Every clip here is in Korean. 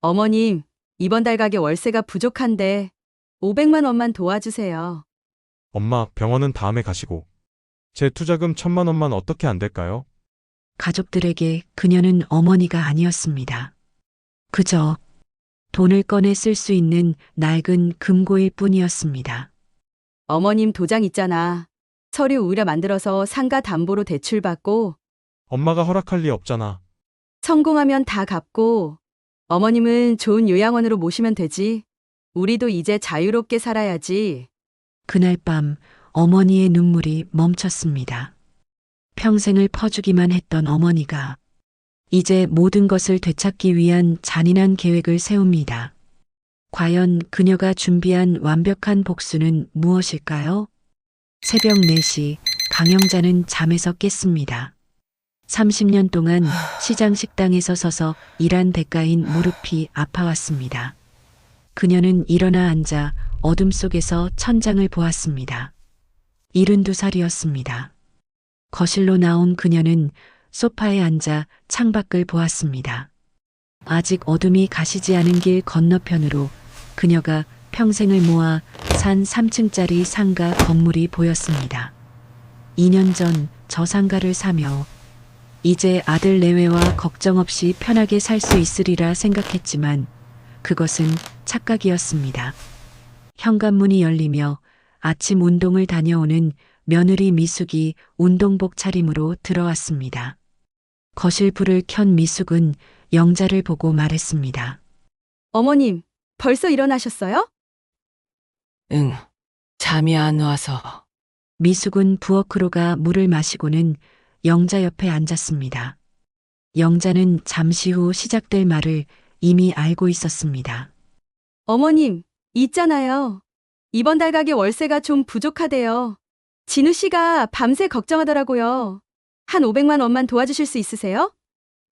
어머님, 이번 달 가게 월세가 부족한데 500만 원만 도와주세요. 엄마, 병원은 다음에 가시고. 제 투자금 1,000만 원만 어떻게 안 될까요? 가족들에게 그녀는 어머니가 아니었습니다. 그저 돈을 꺼내 쓸 수 있는 낡은 금고일 뿐이었습니다. 어머님 도장 있잖아. 서류 우려 만들어서 상가 담보로 대출받고 엄마가 허락할 리 없잖아. 성공하면 다 갚고 어머님은 좋은 요양원으로 모시면 되지. 우리도 이제 자유롭게 살아야지. 그날 밤 어머니의 눈물이 멈췄습니다. 평생을 퍼주기만 했던 어머니가 이제 모든 것을 되찾기 위한 잔인한 계획을 세웁니다. 과연 그녀가 준비한 완벽한 복수는 무엇일까요? 새벽 4시 강영자는 잠에서 깼습니다. 30년 동안 시장 식당에서 서서 일한 대가인 무릎이 아파왔습니다. 그녀는 일어나 앉아 어둠 속에서 천장을 보았습니다. 72살이었습니다. 거실로 나온 그녀는 소파에 앉아 창밖을 보았습니다. 아직 어둠이 가시지 않은 길 건너편으로 그녀가 평생을 모아 산 3층짜리 상가 건물이 보였습니다. 2년 전 저 상가를 사며 이제 아들 내외와 걱정 없이 편하게 살 수 있으리라 생각했지만 그것은 착각이었습니다. 현관문이 열리며 아침 운동을 다녀오는 며느리 미숙이 운동복 차림으로 들어왔습니다. 거실 불을 켠 미숙은 영자를 보고 말했습니다. 어머님, 벌써 일어나셨어요? 응, 잠이 안 와서. 미숙은 부엌으로 가 물을 마시고는 영자 옆에 앉았습니다. 영자는 잠시 후 시작될 말을 이미 알고 있었습니다. 어머님, 있잖아요. 이번 달 가게 월세가 좀 부족하대요. 진우 씨가 밤새 걱정하더라고요. 한 500만 원만 도와주실 수 있으세요?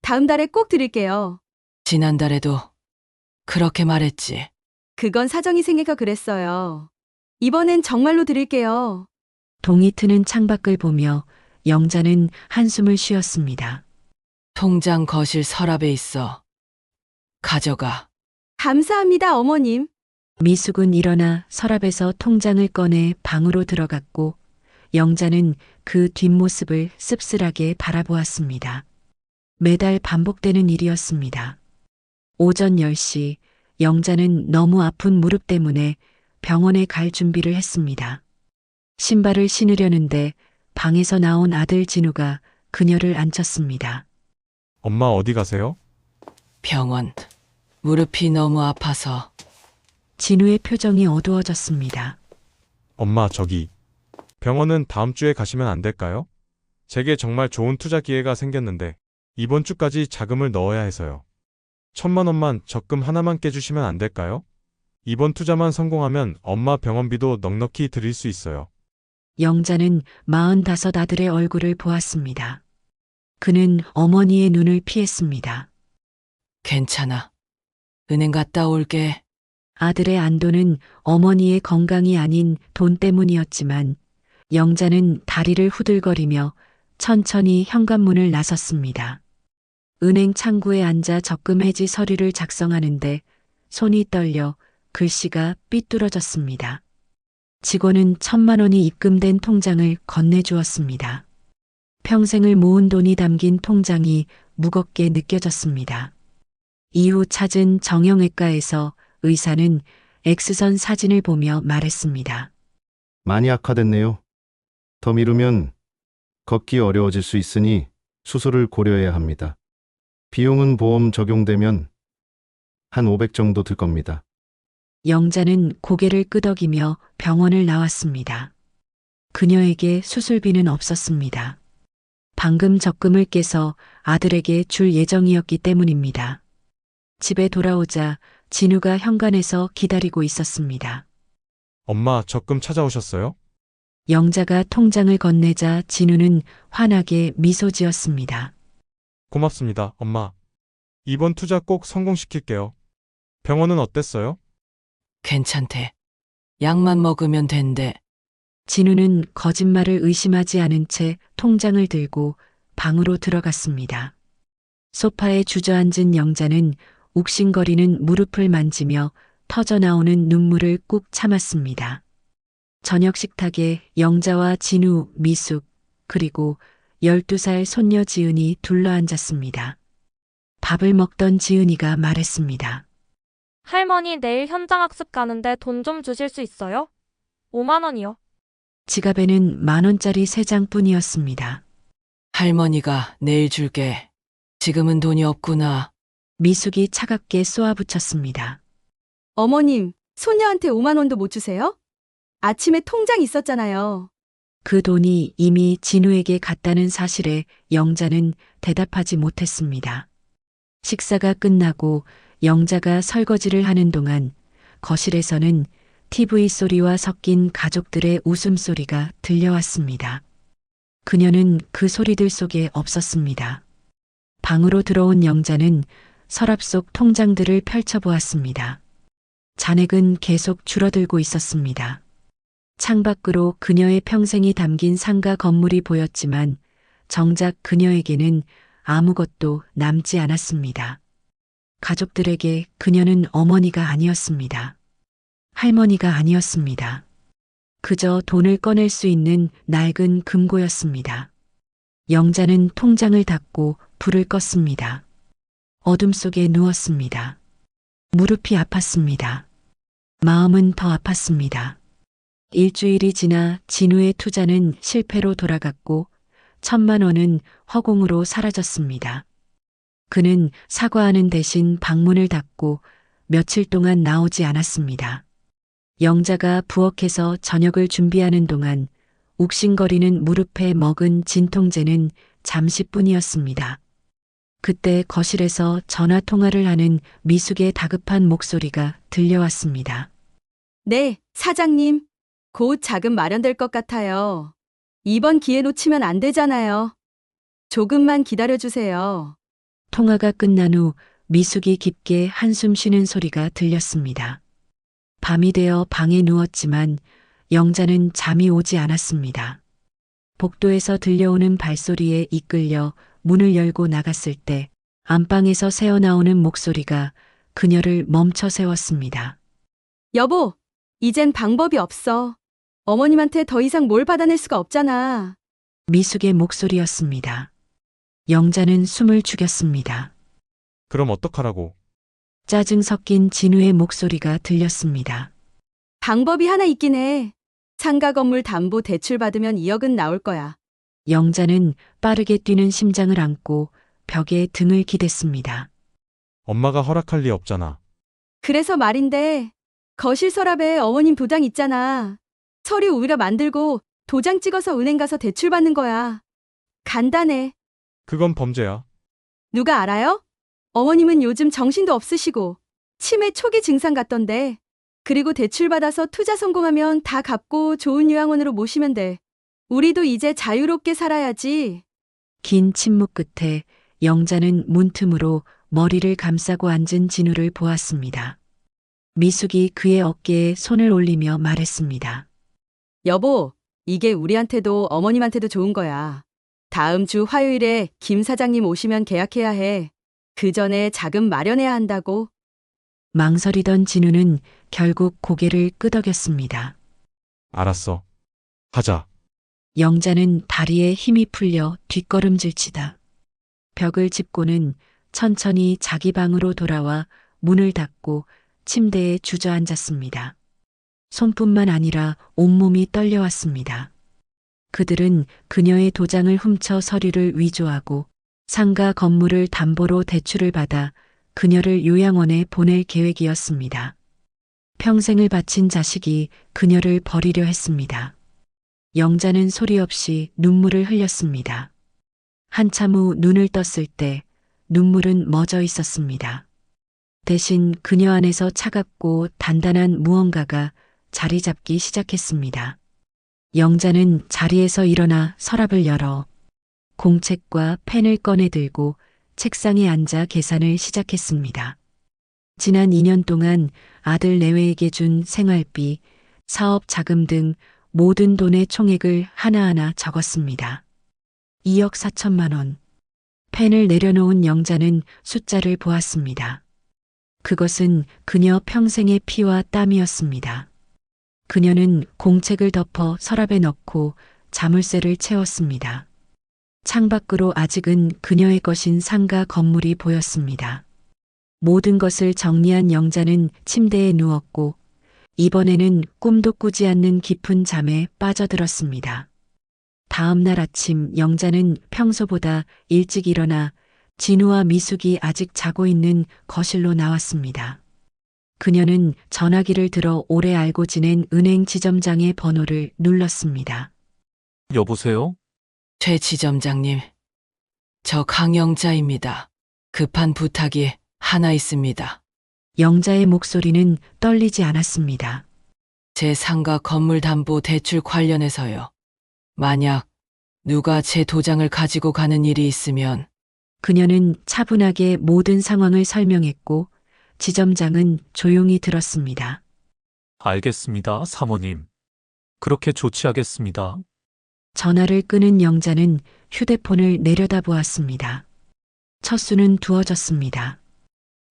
다음 달에 꼭 드릴게요. 지난달에도 그렇게 말했지. 그건 사정이 생겨서 그랬어요. 이번엔 정말로 드릴게요. 동이 트는 창밖을 보며 영자는 한숨을 쉬었습니다. 통장 거실 서랍에 있어. 가져가. 감사합니다, 어머님. 미숙은 일어나 서랍에서 통장을 꺼내 방으로 들어갔고 영자는 그 뒷모습을 씁쓸하게 바라보았습니다. 매달 반복되는 일이었습니다. 오전 10시 영자는 너무 아픈 무릎 때문에 병원에 갈 준비를 했습니다. 신발을 신으려는데 방에서 나온 아들 진우가 그녀를 앉혔습니다. 엄마 어디 가세요? 병원. 무릎이 너무 아파서. 진우의 표정이 어두워졌습니다. 엄마 저기. 병원은 다음 주에 가시면 안 될까요? 제게 정말 좋은 투자 기회가 생겼는데 이번 주까지 자금을 넣어야 해서요. 1,000만 원만 적금 하나만 깨주시면 안 될까요? 이번 투자만 성공하면 엄마 병원비도 넉넉히 드릴 수 있어요. 영자는 45 아들의 얼굴을 보았습니다. 그는 어머니의 눈을 피했습니다. 괜찮아. 은행 갔다 올게. 아들의 안도는 어머니의 건강이 아닌 돈 때문이었지만 영자는 다리를 후들거리며 천천히 현관문을 나섰습니다. 은행 창구에 앉아 적금 해지 서류를 작성하는데 손이 떨려 글씨가 삐뚤어졌습니다. 직원은 1,000만 원이 입금된 통장을 건네주었습니다. 평생을 모은 돈이 담긴 통장이 무겁게 느껴졌습니다. 이후 찾은 정형외과에서 의사는 X선 사진을 보며 말했습니다. 많이 악화됐네요. 더 미루면 걷기 어려워질 수 있으니 수술을 고려해야 합니다. 비용은 보험 적용되면 한 500 정도 들 겁니다. 영자는 고개를 끄덕이며 병원을 나왔습니다. 그녀에게 수술비는 없었습니다. 방금 적금을 깨서 아들에게 줄 예정이었기 때문입니다. 집에 돌아오자 진우가 현관에서 기다리고 있었습니다. 엄마 적금 찾아오셨어요? 영자가 통장을 건네자 진우는 환하게 미소 지었습니다. 고맙습니다, 엄마. 이번 투자 꼭 성공시킬게요. 병원은 어땠어요? 괜찮대. 약만 먹으면 된대. 진우는 거짓말을 의심하지 않은 채 통장을 들고 방으로 들어갔습니다. 소파에 주저앉은 영자는 욱신거리는 무릎을 만지며 터져나오는 눈물을 꾹 참았습니다. 저녁 식탁에 영자와 진우, 미숙, 그리고 12살 손녀 지은이 둘러앉았습니다. 밥을 먹던 지은이가 말했습니다. 할머니 내일 현장학습 가는데 돈 좀 주실 수 있어요? 5만 원이요. 지갑에는 10,000원짜리 3장뿐이었습니다. 할머니가 내일 줄게. 지금은 돈이 없구나. 미숙이 차갑게 쏘아붙였습니다. 어머님, 손녀한테 5만 원도 못 주세요? 아침에 통장 있었잖아요. 그 돈이 이미 진우에게 갔다는 사실에 영자는 대답하지 못했습니다. 식사가 끝나고 영자가 설거지를 하는 동안 거실에서는 TV 소리와 섞인 가족들의 웃음소리가 들려왔습니다. 그녀는 그 소리들 속에 없었습니다. 방으로 들어온 영자는 서랍 속 통장들을 펼쳐보았습니다. 잔액은 계속 줄어들고 있었습니다. 창밖으로 그녀의 평생이 담긴 상가 건물이 보였지만 정작 그녀에게는 아무것도 남지 않았습니다. 가족들에게 그녀는 어머니가 아니었습니다. 할머니가 아니었습니다. 그저 돈을 꺼낼 수 있는 낡은 금고였습니다. 영자는 통장을 닫고 불을 껐습니다. 어둠 속에 누웠습니다. 무릎이 아팠습니다. 마음은 더 아팠습니다. 일주일이 지나 진우의 투자는 실패로 돌아갔고 1,000만 원은 허공으로 사라졌습니다. 그는 사과하는 대신 방문을 닫고 며칠 동안 나오지 않았습니다. 영자가 부엌에서 저녁을 준비하는 동안 욱신거리는 무릎에 먹은 진통제는 잠시뿐이었습니다. 그때 거실에서 전화 통화를 하는 미숙의 다급한 목소리가 들려왔습니다. 네, 사장님. 곧 자금 마련될 것 같아요. 이번 기회 놓치면 안 되잖아요. 조금만 기다려주세요. 통화가 끝난 후 미숙이 깊게 한숨 쉬는 소리가 들렸습니다. 밤이 되어 방에 누웠지만 영자는 잠이 오지 않았습니다. 복도에서 들려오는 발소리에 이끌려 문을 열고 나갔을 때 안방에서 새어나오는 목소리가 그녀를 멈춰 세웠습니다. 여보, 이젠 방법이 없어. 어머님한테 더 이상 뭘 받아낼 수가 없잖아. 미숙의 목소리였습니다. 영자는 숨을 죽였습니다. 그럼 어떡하라고? 짜증 섞인 진우의 목소리가 들렸습니다. 방법이 하나 있긴 해. 상가 건물 담보 대출 받으면 2억은 나올 거야. 영자는 빠르게 뛰는 심장을 안고 벽에 등을 기댔습니다. 엄마가 허락할 리 없잖아. 그래서 말인데, 거실 서랍에 어머님 도장 있잖아. 서류 우리가 만들고 도장 찍어서 은행 가서 대출 받는 거야. 간단해. 그건 범죄야. 누가 알아요? 어머님은 요즘 정신도 없으시고 치매 초기 증상 같던데. 그리고 대출 받아서 투자 성공하면 다 갚고 좋은 요양원으로 모시면 돼. 우리도 이제 자유롭게 살아야지. 긴 침묵 끝에 영자는 문틈으로 머리를 감싸고 앉은 진우를 보았습니다. 미숙이 그의 어깨에 손을 올리며 말했습니다. 여보, 이게 우리한테도 어머님한테도 좋은 거야. 다음 주 화요일에 김 사장님 오시면 계약해야 해. 그 전에 자금 마련해야 한다고. 망설이던 진우는 결국 고개를 끄덕였습니다. 알았어. 하자. 영자는 다리에 힘이 풀려 뒷걸음질치다 벽을 짚고는 천천히 자기 방으로 돌아와 문을 닫고 침대에 주저앉았습니다. 손뿐만 아니라 온몸이 떨려왔습니다. 그들은 그녀의 도장을 훔쳐 서류를 위조하고 상가 건물을 담보로 대출을 받아 그녀를 요양원에 보낼 계획이었습니다. 평생을 바친 자식이 그녀를 버리려 했습니다. 영자는 소리 없이 눈물을 흘렸습니다. 한참 후 눈을 떴을 때 눈물은 멎어 있었습니다. 대신 그녀 안에서 차갑고 단단한 무언가가 자리 잡기 시작했습니다. 영자는 자리에서 일어나 서랍을 열어 공책과 펜을 꺼내 들고 책상에 앉아 계산을 시작했습니다. 지난 2년 동안 아들 내외에게 준 생활비, 사업 자금 등 모든 돈의 총액을 하나하나 적었습니다. 2억 4천만 원. 펜을 내려놓은 영자는 숫자를 보았습니다. 그것은 그녀 평생의 피와 땀이었습니다. 그녀는 공책을 덮어 서랍에 넣고 자물쇠를 채웠습니다. 창밖으로 아직은 그녀의 것인 상가 건물이 보였습니다. 모든 것을 정리한 영자는 침대에 누웠고 이번에는 꿈도 꾸지 않는 깊은 잠에 빠져들었습니다. 다음 날 아침 영자는 평소보다 일찍 일어나 진우와 미숙이 아직 자고 있는 거실로 나왔습니다. 그녀는 전화기를 들어 오래 알고 지낸 은행 지점장의 번호를 눌렀습니다. 여보세요? 최 지점장님, 저 강영자입니다. 급한 부탁이 하나 있습니다. 영자의 목소리는 떨리지 않았습니다. 제 상가 건물 담보 대출 관련해서요. 만약 누가 제 도장을 가지고 가는 일이 있으면 그녀는 차분하게 모든 상황을 설명했고 지점장은 조용히 들었습니다. 알겠습니다, 사모님. 그렇게 조치하겠습니다. 전화를 끄는 영자는 휴대폰을 내려다보았습니다. 첫 수는 두어졌습니다.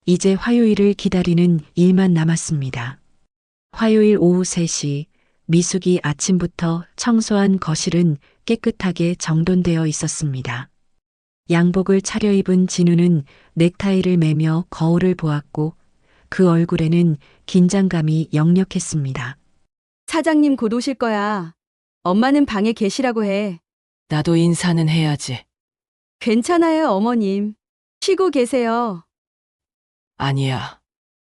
이제 화요일을 기다리는 일만 남았습니다. 화요일 오후 3시 미숙이 아침부터 청소한 거실은 깨끗하게 정돈되어 있었습니다. 양복을 차려입은 진우는 넥타이를 매며 거울을 보았고 그 얼굴에는 긴장감이 역력했습니다. 사장님 곧 오실 거야. 엄마는 방에 계시라고 해. 나도 인사는 해야지. 괜찮아요, 어머님. 쉬고 계세요. 아니야.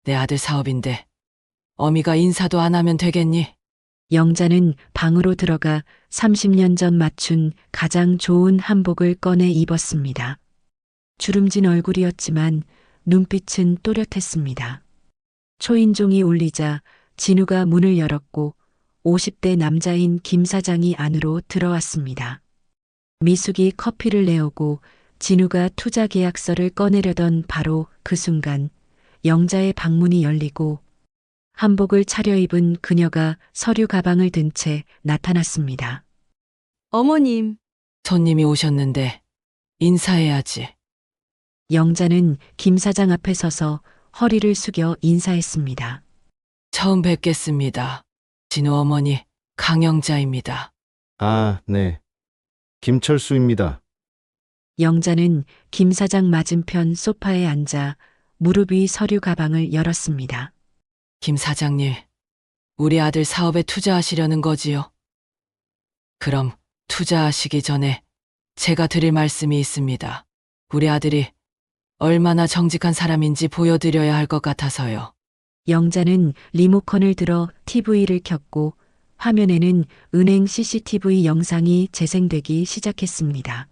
내 아들 사업인데 어미가 인사도 안 하면 되겠니? 영자는 방으로 들어가 30년 전 맞춘 가장 좋은 한복을 꺼내 입었습니다. 주름진 얼굴이었지만 눈빛은 또렷했습니다. 초인종이 울리자 진우가 문을 열었고 50대 남자인 김 사장이 안으로 들어왔습니다. 미숙이 커피를 내오고 진우가 투자 계약서를 꺼내려던 바로 그 순간 영자의 방문이 열리고 한복을 차려입은 그녀가 서류 가방을 든 채 나타났습니다. 어머님, 손님이 오셨는데 인사해야지. 영자는 김 사장 앞에 서서 허리를 숙여 인사했습니다. 처음 뵙겠습니다. 진우 어머니 강영자입니다. 아, 네. 김철수입니다. 영자는 김 사장 맞은편 소파에 앉아 무릎 위 서류 가방을 열었습니다. 김 사장님, 우리 아들 사업에 투자하시려는 거지요? 그럼 투자하시기 전에 제가 드릴 말씀이 있습니다. 우리 아들이 얼마나 정직한 사람인지 보여드려야 할 것 같아서요. 영자는 리모컨을 들어 TV를 켰고 화면에는 은행 CCTV 영상이 재생되기 시작했습니다.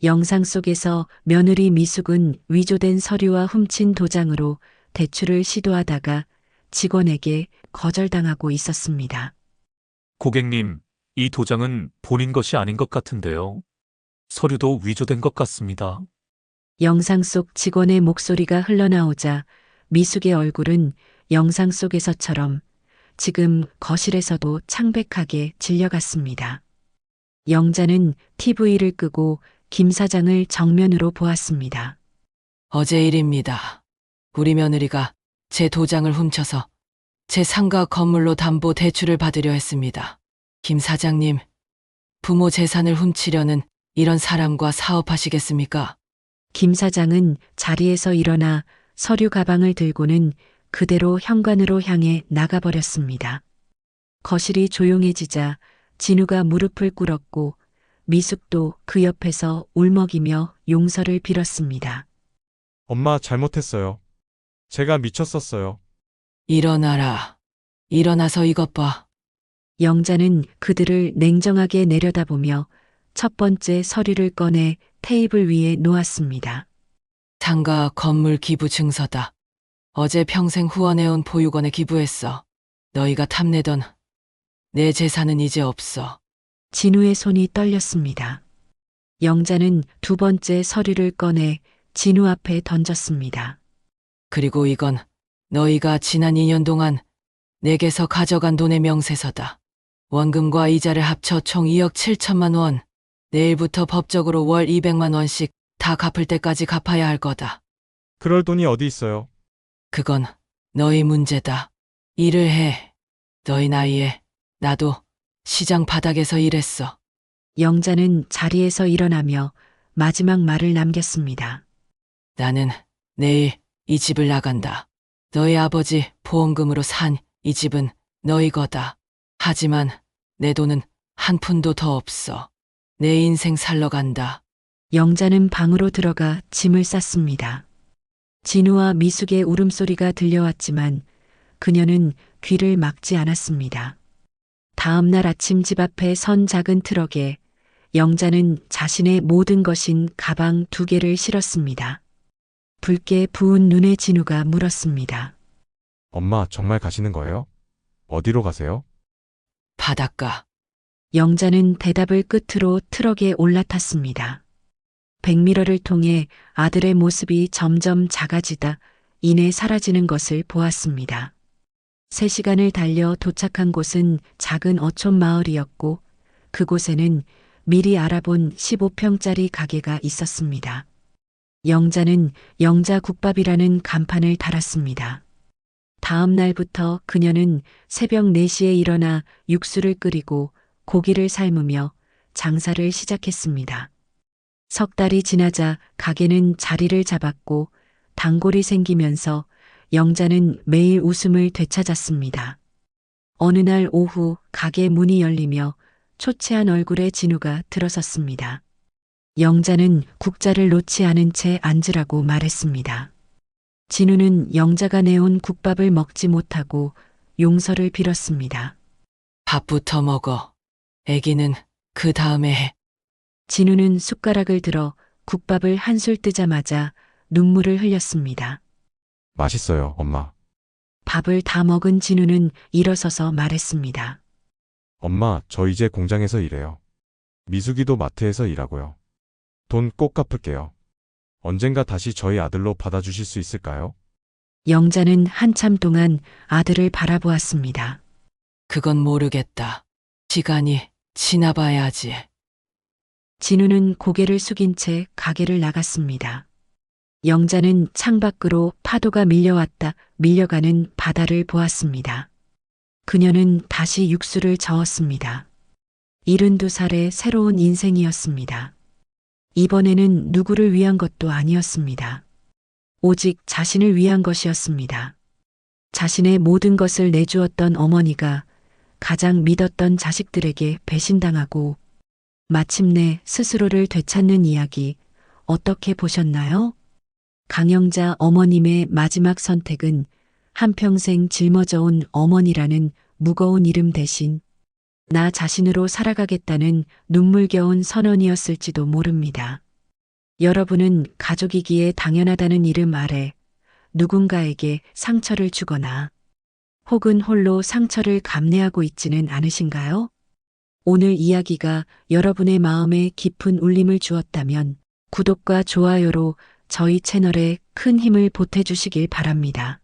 영상 속에서 며느리 미숙은 위조된 서류와 훔친 도장으로 대출을 시도하다가 직원에게 거절당하고 있었습니다. 고객님, 이 도장은 본인 것이 아닌 것 같은데요. 서류도 위조된 것 같습니다. 영상 속 직원의 목소리가 흘러나오자 미숙의 얼굴은 영상 속에서처럼 지금 거실에서도 창백하게 질려갔습니다. 영자는 TV를 끄고 김 사장을 정면으로 보았습니다. 어제 일입니다. 우리 며느리가 제 도장을 훔쳐서 제 상가 건물로 담보 대출을 받으려 했습니다. 김 사장님, 부모 재산을 훔치려는 이런 사람과 사업하시겠습니까? 김 사장은 자리에서 일어나 서류 가방을 들고는 그대로 현관으로 향해 나가버렸습니다. 거실이 조용해지자 진우가 무릎을 꿇었고 미숙도 그 옆에서 울먹이며 용서를 빌었습니다. 엄마 잘못했어요. 제가 미쳤었어요. 일어나라. 일어나서 이것 봐. 영자는 그들을 냉정하게 내려다보며 첫 번째 서류를 꺼내 테이블 위에 놓았습니다. 상가 건물 기부 증서다. 어제 평생 후원해온 보육원에 기부했어. 너희가 탐내던 내 재산은 이제 없어. 진우의 손이 떨렸습니다. 영자는 두 번째 서류를 꺼내 진우 앞에 던졌습니다. 그리고 이건 너희가 지난 2년 동안 내게서 가져간 돈의 명세서다. 원금과 이자를 합쳐 총 2억 7천만 원. 내일부터 법적으로 월 200만 원씩 다 갚을 때까지 갚아야 할 거다. 그럴 돈이 어디 있어요? 그건 너희 문제다. 일을 해. 너희 나이에 나도 시장 바닥에서 일했어. 영자는 자리에서 일어나며 마지막 말을 남겼습니다. 나는 내일 이 집을 나간다. 너희 아버지 보험금으로 산 이 집은 너희 거다. 하지만 내 돈은 한 푼도 더 없어. 내 인생 살러 간다. 영자는 방으로 들어가 짐을 쌌습니다. 진우와 미숙의 울음소리가 들려왔지만 그녀는 귀를 막지 않았습니다. 다음 날 아침 집 앞에 선 작은 트럭에 영자는 자신의 모든 것인 가방 2개를 실었습니다. 붉게 부은 눈에 진우가 물었습니다. 엄마, 정말 가시는 거예요? 어디로 가세요? 바닷가. 영자는 대답을 끝으로 트럭에 올라탔습니다. 백미러를 통해 아들의 모습이 점점 작아지다 이내 사라지는 것을 보았습니다. 3시간을 달려 도착한 곳은 작은 어촌 마을이었고 그곳에는 미리 알아본 15평짜리 가게가 있었습니다. 영자는 영자국밥이라는 간판을 달았습니다. 다음 날부터 그녀는 새벽 4시에 일어나 육수를 끓이고 고기를 삶으며 장사를 시작했습니다. 석 달이 지나자 가게는 자리를 잡았고 단골이 생기면서 영자는 매일 웃음을 되찾았습니다. 어느 날 오후 가게 문이 열리며 초췌한 얼굴의 진우가 들어섰습니다. 영자는 국자를 놓지 않은 채 앉으라고 말했습니다. 진우는 영자가 내온 국밥을 먹지 못하고 용서를 빌었습니다. 밥부터 먹어. 애기는 그 다음에 해. 진우는 숟가락을 들어 국밥을 한술 뜨자마자 눈물을 흘렸습니다. 맛있어요, 엄마. 밥을 다 먹은 진우는 일어서서 말했습니다. 엄마, 저 이제 공장에서 일해요. 미숙이도 마트에서 일하고요. 돈 꼭 갚을게요. 언젠가 다시 저희 아들로 받아주실 수 있을까요? 영자는 한참 동안 아들을 바라보았습니다. 그건 모르겠다. 시간이 지나봐야지. 진우는 고개를 숙인 채 가게를 나갔습니다. 영자는 창밖으로 파도가 밀려가는 바다를 보았습니다. 그녀는 다시 육수를 저었습니다. 72살의 새로운 인생이었습니다. 이번에는 누구를 위한 것도 아니었습니다. 오직 자신을 위한 것이었습니다. 자신의 모든 것을 내주었던 어머니가 가장 믿었던 자식들에게 배신당하고 마침내 스스로를 되찾는 이야기 어떻게 보셨나요? 강영자 어머님의 마지막 선택은 한평생 짊어져온 어머니라는 무거운 이름 대신 나 자신으로 살아가겠다는 눈물겨운 선언이었을지도 모릅니다. 여러분은 가족이기에 당연하다는 이름 아래 누군가에게 상처를 주거나 혹은 홀로 상처를 감내하고 있지는 않으신가요? 오늘 이야기가 여러분의 마음에 깊은 울림을 주었다면 구독과 좋아요로 저희 채널에 큰 힘을 보태주시길 바랍니다.